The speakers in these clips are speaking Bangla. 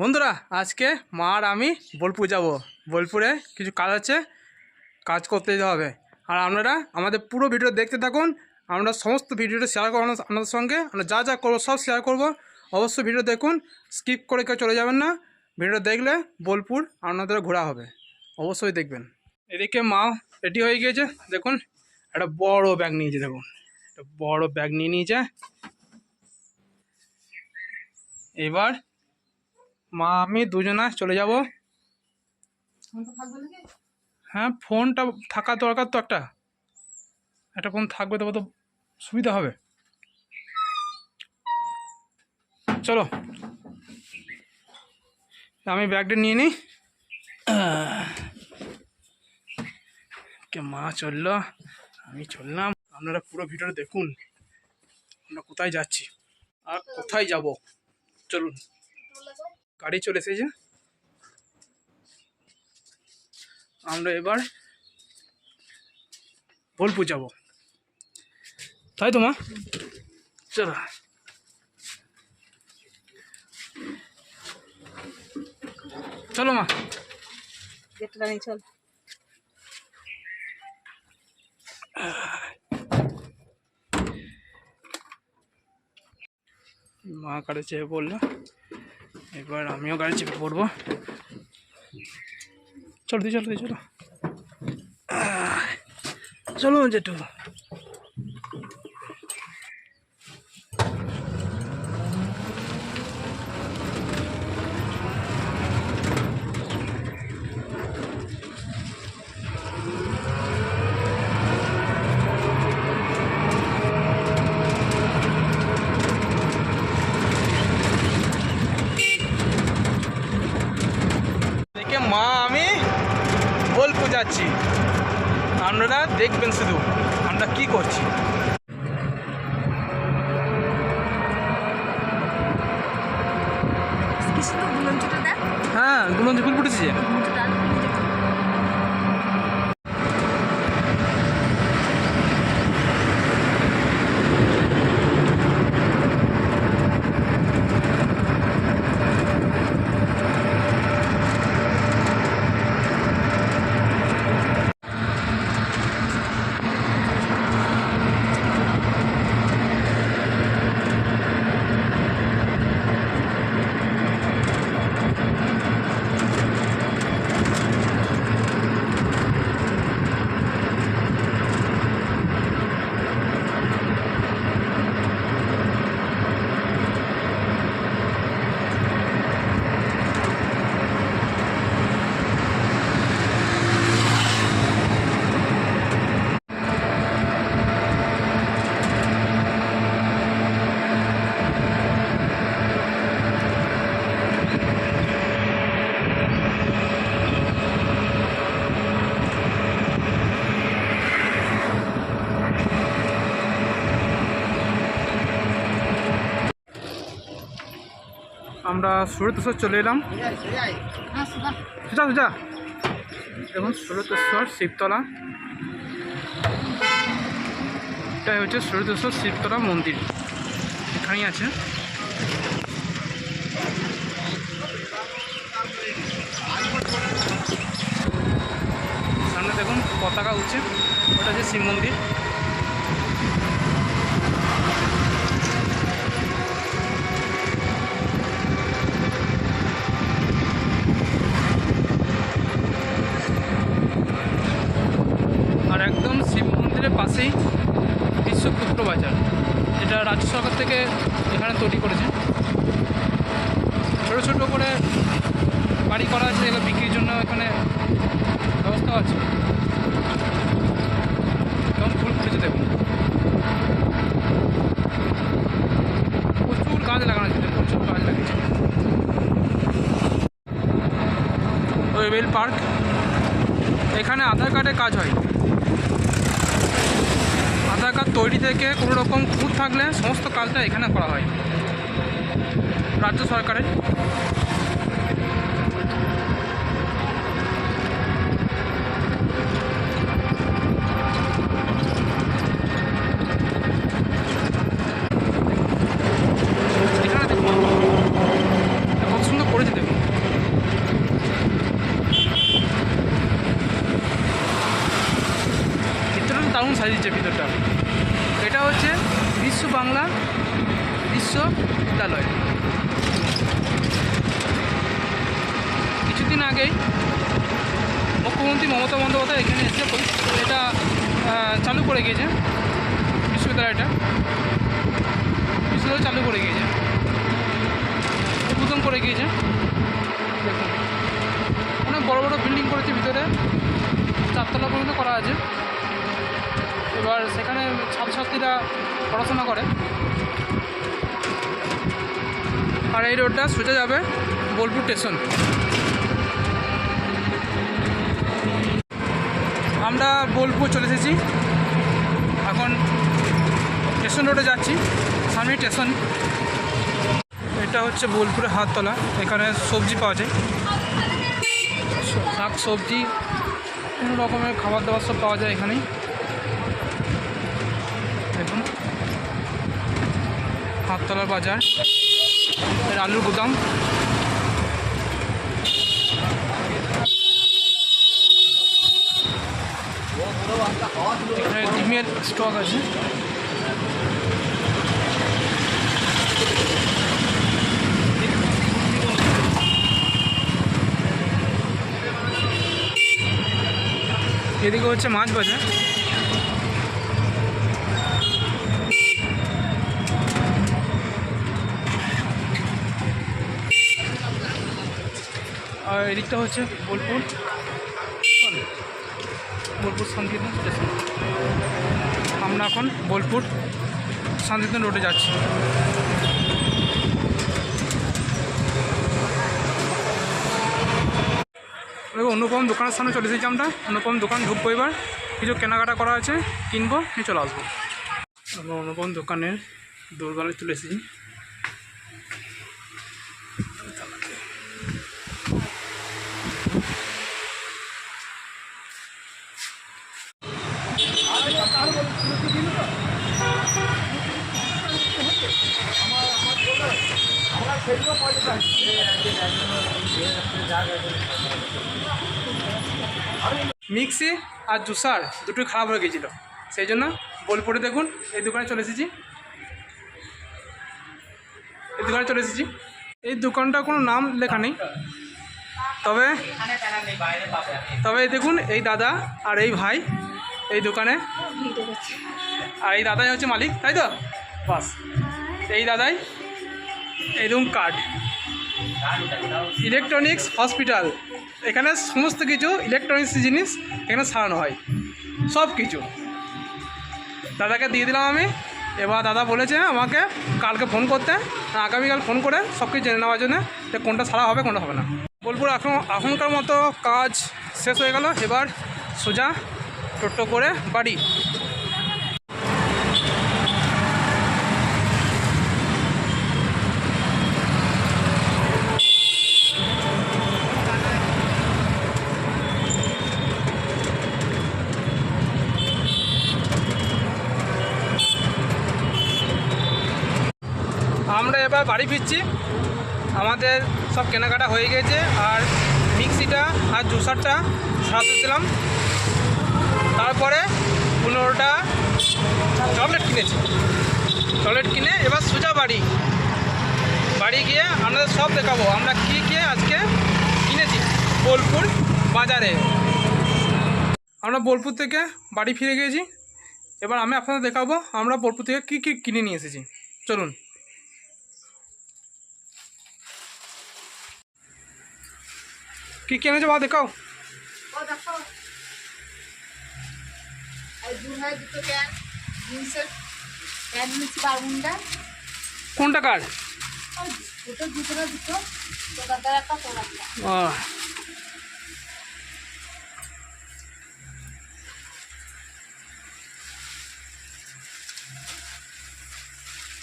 বন্ধুরা আজকে মা আর আমি বোলপুর যাব। বোলপুরে কিছু কাজ আছে, কাজ করতে যেতে হবে। আর আপনারা আমাদের পুরো ভিডিও দেখতে থাকুন। আমরা সমস্ত ভিডিওটা শেয়ার করবো আপনাদের সঙ্গে। আমরা যা যা করবো সব শেয়ার করব। অবশ্যই ভিডিও দেখুন, স্কিপ করে কেউ চলে যাবেন না। ভিডিও দেখলে বোলপুর আপনাদের ঘোরা হবে, অবশ্যই দেখবেন। এদিকে মা রেডি হয়ে গিয়েছে, দেখুন একটা বড় ব্যাগ নিয়েছে। দেখুন একটা বড় ব্যাগ নিয়ে নিয়েছে। এবার মা আমি দুজনা চলে যাব। হ্যাঁ, ফোনটা থাকা দরকার তো, একটা ফোন থাকবে তবে তো সুবিধা হবে। চলো আমি ব্যাগটা নিয়ে নিই। মা চললো, আমি চললাম। আপনারা পুরো ভিডিওটা দেখুন, আমরা কোথায় যাচ্ছি আর কোথায় যাব। চলুন, গাড়ি চলে এসেছে। আমরা এবার বোলপুর যাব, তাই তো মা? চলো চলো মা, চল। মা গাড়ি চেপে পড়লো, এবার আমিও গাড়ি চেপে পড়বো। চলো চলো চলো চলো জেঠু। মা আমি বোলপুর যাচ্ছি, আপনারা দেখবেন শুধু আমরা কি করছি। হ্যাঁ, গুলঞ্জি ফুল ফুটেছে। আমরা সুরতেশ্বর চলে এলাম। সোজা সোজা দেখুন, সুরতেশ্বর শিবতলা, এটাই হচ্ছে সুরতেশ্বর শিবতলা মন্দির, এখানেই আছে। সামনে দেখুন পতাকা উঠছে, ওটা হচ্ছে শিব মন্দির। আর একদম শিব মন্দিরের পাশেই বিশ্বপুত্র বাজার, যেটা রাজ্য সরকার থেকে এখানে তৈরি করেছে। ছোটো ছোটো করে বাড়ি করা আছে, এগুলো বিক্রির জন্য এখানে ব্যবস্থা আছে। কেমন ফুল ফুটেছে দেখুন, প্রচুর গাছ লাগানো আছে, প্রচুর গাছ লাগিয়েছে। ওয়েল পার্ক, এখানে আধার কার্ডের কাজ হয়। আধার কার্ড তৈরি থেকে কোনো রকম খুঁত থাকলে সমস্ত কাজটা এখানে করা হয় রাজ্য সরকারের। এখানে দেখুন কত সুন্দর করেছে দেখুন। সাজিয়েছে ভিতরটা। এটা হচ্ছে বিশ্ব বাংলা বিশ্ববিদ্যালয়। কিছুদিন আগেই মুখ্যমন্ত্রী মমতা বন্দ্যোপাধ্যায় এখানে এসে এটা চালু করে গিয়েছে। বিশ্ববিদ্যালয় চালু করে গিয়েছে, উদ্বোধন করে গিয়েছে। দেখুন অনেক বড় বড় বিল্ডিং করেছে, ভিতরে 4 তলা পর্যন্ত করা আছে। এবার সেখানে ছাত্রছাত্রীরা পড়াশোনা করে। আর এই রোডটা সোজা যাবে বোলপুর স্টেশন। আমরা বোলপুর চলে এসেছি, এখন স্টেশন রোডে যাচ্ছি, সামনে স্টেশন। এটা হচ্ছে বোলপুরের হাততলা। এখানে সবজি পাওয়া যায়, শাক সবজি, কোনো রকমের খাবার দাবার সব পাওয়া যায় এখানেই। দেখুন হাততলার বাজার, এর আলুর গুদাম। এখানে ডিমের স্টক আছে। এদিকে হচ্ছে মাছ বাজার। আর এদিকটা হচ্ছে বোলপুর শান্তিনিকেতন স্টেশন। আমরা এখন বোলপুর শান্তিনিকেতন রোডে যাচ্ছি। অনুপম দোকানের সামনে চলে এসেছি আমরা। অনুপম দোকান ঢুকবো, এবার কিছু কেনাকাটা করা আছে, কিনবো, নিয়ে চলে আসবো। আমরা অনুপম দোকানের দোরগোড়ায় তুলে এসেছি। মিক্সি আর জুসার দুটোই খারাপ হয়ে গিয়েছিলো, সেই জন্য বোলপুরে দেখুন এই দোকানে চলে এসেছি। এই দোকানটা কোনো নাম লেখা নেই, তবে দেখুন এই দাদা আর এই ভাই এই দোকানে, আর এই দাদাই হচ্ছে মালিক, তাই তো? বাস এই দাদাই। এই রুম কার্ড ইলেকট্রনিক্স হসপিটাল, এখানে সমস্ত কিছু ইলেকট্রনিক্স জিনিস এখানে সারানো হয়, সব কিছু। দাদাকে দিয়ে দিলাম আমি। এবার দাদা বলেছে আমাকে কালকে ফোন করতে, আগামীকাল ফোন করে সব কিছু জেনে নেওয়ার জন্য যে কোনটা সারা হবে কোনটা হবে না। বোলপুর এখনকার মতো কাজ শেষ হয়ে গেল, এবার সোজা টোটো করে বাড়ি। আমরা এবার বাড়ি ফিরছি, আমাদের সব কেনাকাটা হয়ে গেছে। আর মিক্সিটা আর জুসারটা সারাতে দিলাম, তারপরে 15টা চকলেট কিনেছি। চকলেট কিনে এবার সোজা বাড়ি গিয়ে আপনাদের সব দেখাবো আমরা কী আজকে কিনেছি বোলপুর বাজারে। আমরা বোলপুর থেকে বাড়ি ফিরে গিয়েছি, এবার আমি আপনাদের দেখাবো আমরা বোলপুর থেকে কী কিনে নিয়ে এসেছি। চলুন। কি এনেছো বাবা, দেখাও। কোনটা কার?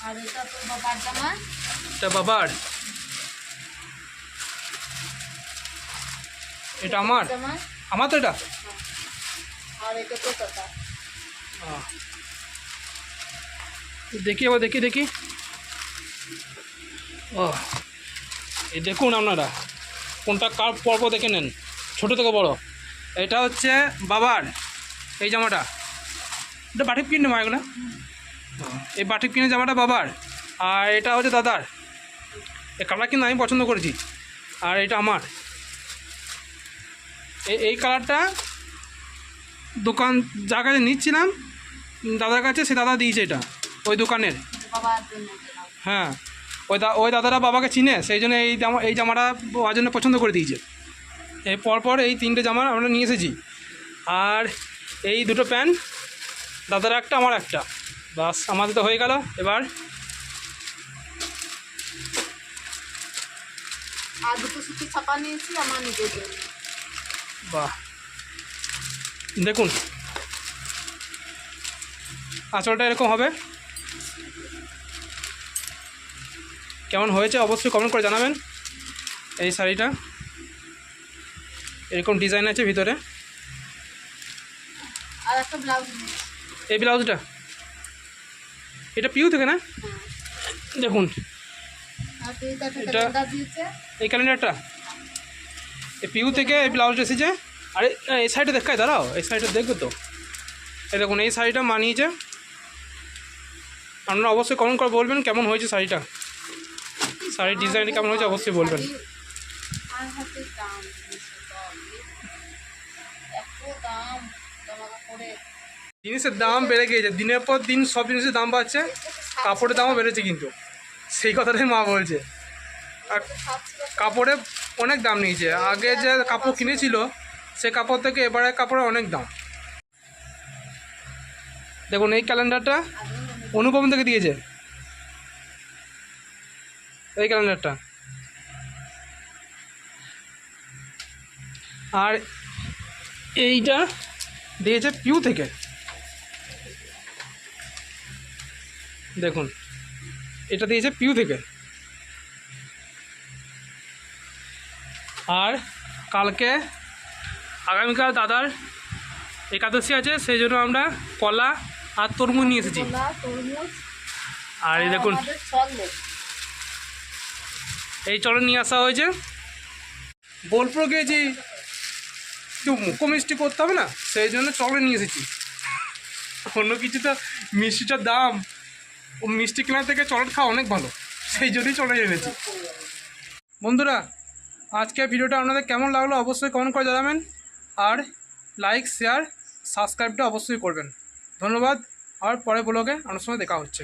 আর এটা তো বাবার জামা। এটা বাবার, এটা আমার তো এটা। আর এটা তো কাকা। দেখি আবার দেখি। ও এই দেখুন আপনারা কোনটা কার পর্ব দেখে নেন, ছোটো থেকে বড়। এটা হচ্ছে বাবার এই জামাটা, এটা বাটিক কিনে মা এগুলো, এই বাটিক কিনে জামাটা বাবার, আর এটা হচ্ছে দাদার। এই কালার কিন্তু আমি পছন্দ করেছি, আর এটা আমার। এই কালারটা দোকান যার কাছে নিচ্ছিলাম দাদার কাছে, সে দাদা দিয়েছে এটা ওই দোকানের। বাবার জন্য এটা। হ্যাঁ, ওই দাদারা বাবাকে চিনে, সেই জন্য এই জামাটা ওর জন্য পছন্দ করে দিয়েছে। এই পরপর এই 3টে জামা আমরা নিয়ে এসেছি, আর এই 2টো প্যান্ট দাদার একটা আমার একটা, বাস আমাদের তো হয়ে গেল। এবার আর 2টো সুতি ছাপা নিয়েছি আমার নিজের জন্য। বাহ, দেখুন আঁচলটা এরকম হবে। কেমন হয়েছে অবশ্যই কমেন্ট করে জানাবেন। এই শাড়িটা এরকম ডিজাইন আছে ভিতরে। আর একটা ব্লাউজ নিয়েছি। এই ব্লাউজটা এটা পিউ থেকে না, হ্যাঁ, দেখুন আর পেজটা একটা এটা- ক্যালেন্ডার দিয়েছে। এই ক্যালেন্ডারটা এই পিউ থেকে এই ব্লাউজটা এসেছে। আরে এই শাড়িটা দেখায়, দাঁড়াও এই শাড়িটা দেখবে তো। এই দেখুন এই শাড়িটা মানিয়েছে। আপনারা অবশ্যই কমেন্ট করে বলবেন কেমন হয়েছে শাড়িটা, শাড়ির ডিজাইনটা কেমন হয়েছে অবশ্যই বলবেন। আর হাতে দাম জিনিসের বাপরে। এত দাম জামা কাপড়ে। জিনিসের দাম বেড়ে গিয়েছে, দিনের পর দিন সব জিনিসের দাম বাড়ছে, কাপড়ের দামও বেড়েছে কিন্তু, সেই কথাটাই মা বলছে। আর কাপড়ে অনেক দাম নিয়েছে, আগে যে কাপড় কিনেছিল সে কাপড় থেকে এবারে কাপড়ের অনেক দাম। দেখুন এই ক্যালেন্ডারটা অনুপম থেকে দিয়েছে, এই ক্যালেন্ডারটা। আর এইটা দিয়েছে পিউ থেকে, দেখুন এটা দিয়েছে পিউ থেকে। আর কালকে আগামীকাল দাদার একাদশী আছে, সেই জন্য আমরা কলা আর তরমুজ নিয়ে এসেছি। কলা, তরমুজ আর এই দেখুন আমাদের চলে। এই চলে নিয়ে আসা হয়েছে। বোলপুর গিয়েছি, একটু মুখো মিষ্টি করতে হবে না, সেই জন্য চলে নিয়ে এসেছি। অন্য কিছু তো মিষ্টিটার দাম, ও মিষ্টি কেনার থেকে চকলেট খাওয়া অনেক ভালো, সেই জন্যই চলে এনেছি। বন্ধুরা আজকে ভিডিওটা আপনাদের কেমন লাগলো অবশ্যই কমেন্ট করে জানাবেন, আর লাইক শেয়ার সাবস্ক্রাইবটা অবশ্যই করবেন। ধন্যবাদ, আর পরে ব্লগে আপনার সঙ্গে দেখা হচ্ছে।